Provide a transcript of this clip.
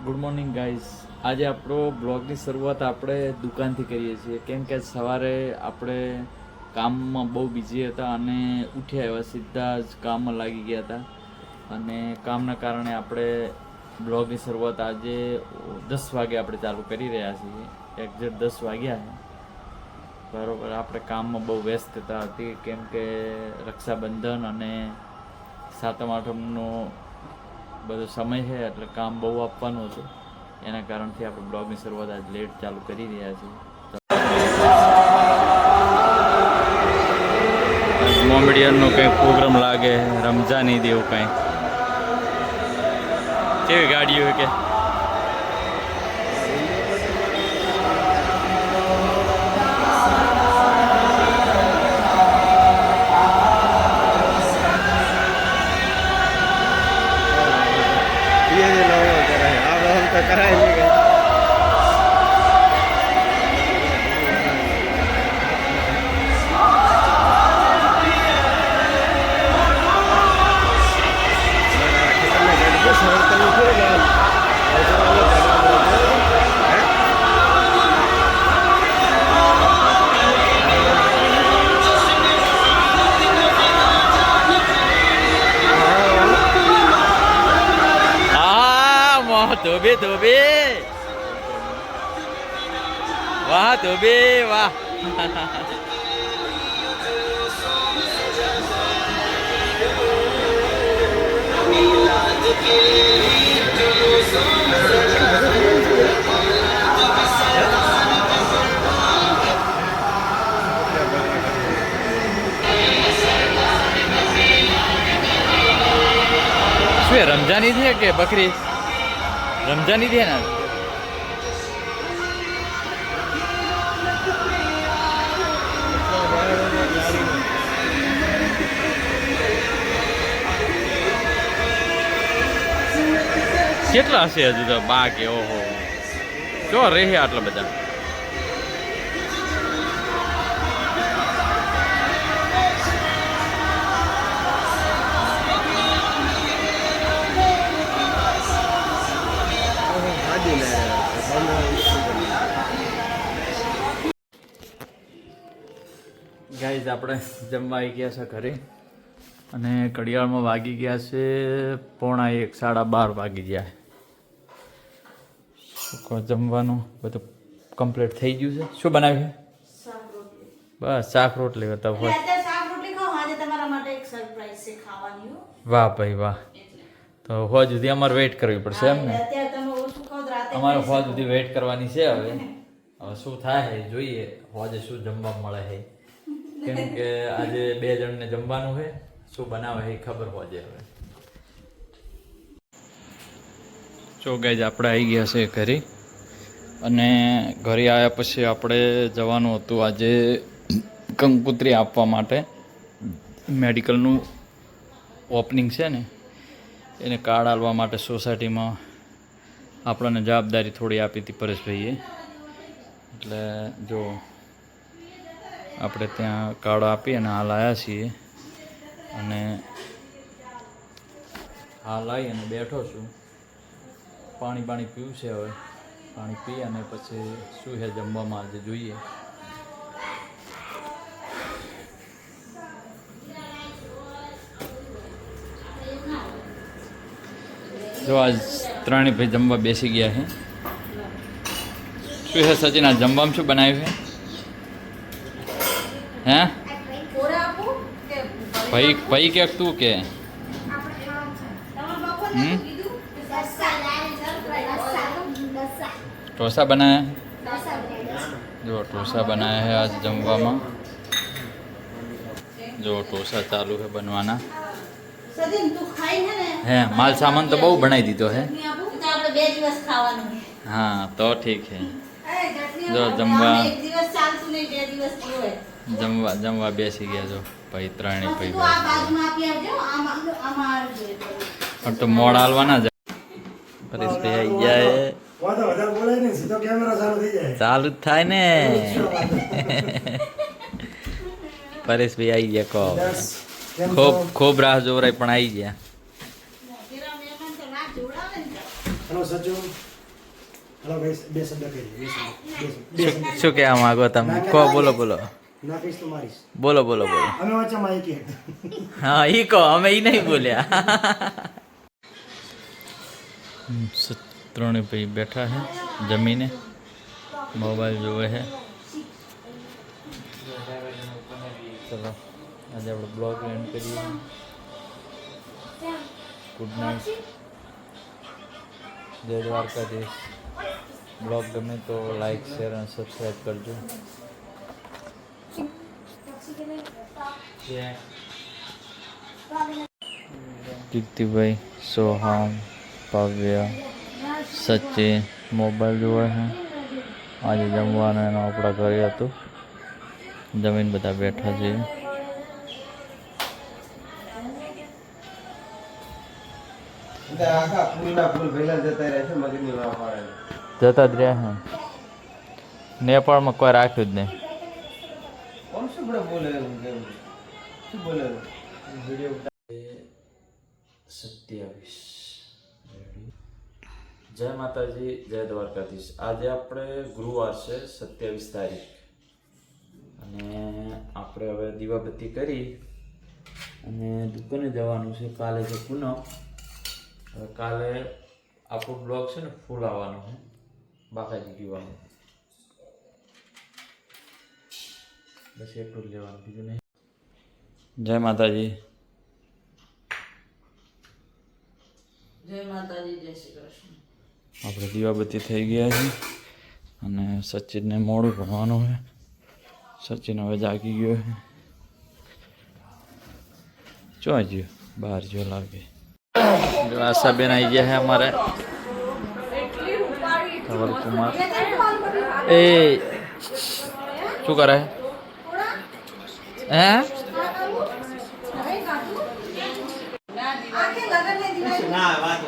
Good morning guys. આજે આપણો બ્લોગની શરૂઆત આપણે દુકાનથી કરીએ છીએ, કેમ કે સવારે આપણે કામમાં બહુ બિઝી હતા અને ઉઠ્યા એવા સીધા જ કામમાં લાગી ગયા હતા અને કામના કારણે આપણે બ્લોગની શરૂઆત આજે 10 વાગે આપણે ચાલુ કરી રહ્યા છીએ. એક્ઝેક્ટ 10 વાગ્યા છે બરાબર. આપણે કામમાં બહુ વ્યસ્તતા હતી, કેમ કે રક્ષાબંધન અને સાતમ આઠમનો બધો સમય છે એટલે કામ બહુ આપવાનું હતું. એના કારણથી આપણે બ્લોગની શરૂઆત આજ લેટ ચાલુ કરી રહ્યા છીએ. મોમેડિયનનો કંઈક પ્રોગ્રામ લાગે, રમઝાન ઈદ એવું કંઈ. કેવી ગાડીઓ કે कराएंगे ધોબે ધોબે વાહ ધોબે વાહ. શું રમજાન ઈદ છે કે બકરી? रमजान ईद है ना. કેટલા હશે હજુ તો બાકી? ઓહો, જો રહે આટલા બધા. ગાઈઝ આપણે જમવા આવી ગયા છે ઘરે અને ઘડિયાળમાં વાગી ગયા છે 1:45, 12:30 વાગી ગયા. શું કહો, જમવાનું બધું કમ્પ્લીટ થઈ ગયું છે. શું બનાવ્યું? બસ શાક રોટલી હતા. વાહ ભાઈ વાહ. તો હોજ સુધી અમારે વેઇટ કરવી પડશે એમ ને? અમારે હોજ સુધી વેઇટ કરવાની છે. હવે શું થાય જોઈએ, હોજે શું જમવા મળે છે, કેમ કે આજે 2 જણને જમવાનું છે. શું બનાવે એ ખબર હોજે. હવે જો ગાઈઝ આપણે આવી ગયા છે ઘરે અને ઘરે આવ્યા પછી આપણે જવાનું હતું આજે કંકોત્રી આપવા માટે. મેડિકલનું ઓપનિંગ છે ને, એને કાર્ડ આપવા માટે સોસાયટીમાં આપણને જવાબદારી થોડી આપી હતી પરેશભાઈએ. એટલે જો આપણે ત્યાં કાર્ડ આપી અને હાલ આવ્યા છીએ અને હાલ આવી અને બેઠો છું. પાણી પીવું છે. હવે પાણી પી અને પછી શું છે જમવામાં આજે જોઈએ. જો આજ ત્રણેય ભાઈ જમવા બેસી ગયા છે. શું છે સચિન, આ જમવામાં શું બનાવ્યું છે? હે ભાઈ કે તું કે? ઢોસા બનાયા. જો ઢોસા બનાયા है आज જમવામાં. જો ઢોસા ચાલુ है बनवाना. હે માલ સામાન તો બહુ બનાવી દીધો है. हाँ तो ठीक है. જો જમવા બેસી ગયા. જો ભાઈ ત્રણેય ભાઈ પણ તો મોડ હાલવાના જ. પરેશભાઈ આવી જાય. ચાલુ જ થાય ને. પરેશભાઈ આવી ગયા. ખૂબ રાહ જોવરાય પણ આવી ગયા. हेलो सचू હલો ભાઈ, બે શબ્દ કહી દે, બે શબ્દ. શું કહેવા માંગો તમે? કહો, બોલો બોલો ના કહીશ તો મારીશ. બોલો બોલો બોલો. અમે વચ્ચે માહિતી હા ઈ કહો, અમે ઈ નહીં બોલ્યા. ત્રણે ભાઈ બેઠા છે જમીને, મોબાઈલ જોવે છે. ચલો આજે આપણે બ્લોગ એન્ડ કરીએ. ગુડ નાઇટ, જય દ્વારકાધીશ. બ્લોગ ગમે તો લાઈક શેર અને સબસ્ક્રાઈબ કરજો. કીર્તિભાઈ, સોહમ, ભવ્ય, સચિન મોબાઈલ જોવે છે. આજે જમવાનું એનું આપણા ઘરે હતું, જમીન બધા બેઠા છે. જતા જ રહ્યા છે. નેપાળમાં કોઈ રાખ્યું જ નહીં. 27 જય માતાજી, જય દ્વારકાધીશ. આજે આપણે ગુરુવાર છે, 27 તારીખ, અને આપણે હવે દીવાબત્તી કરી અને દુકાને જવાનું છે. કાલે છે પૂનમ. હવે કાલે આપણો બ્લોગ છે ને ફૂલ આવવાનો છે, બાકાજી પીવાનું. બસ એટલું જ લેવાનું, બીજું નહીં. જય માતાજી. જય માતાજી, જય શ્રી કૃષ્ણ. આપણે દીવાબત્તી થઈ ગયા છે અને સચિનને મોડું ભણવાનું છે. સચિન હવે જાગી ગયો છે. ચો ગયો બહાર જો લાગે. જો આશાબેન આવી ગયા છે અમારે. ધવલકુમાર એ શું કરે હે? ના વાત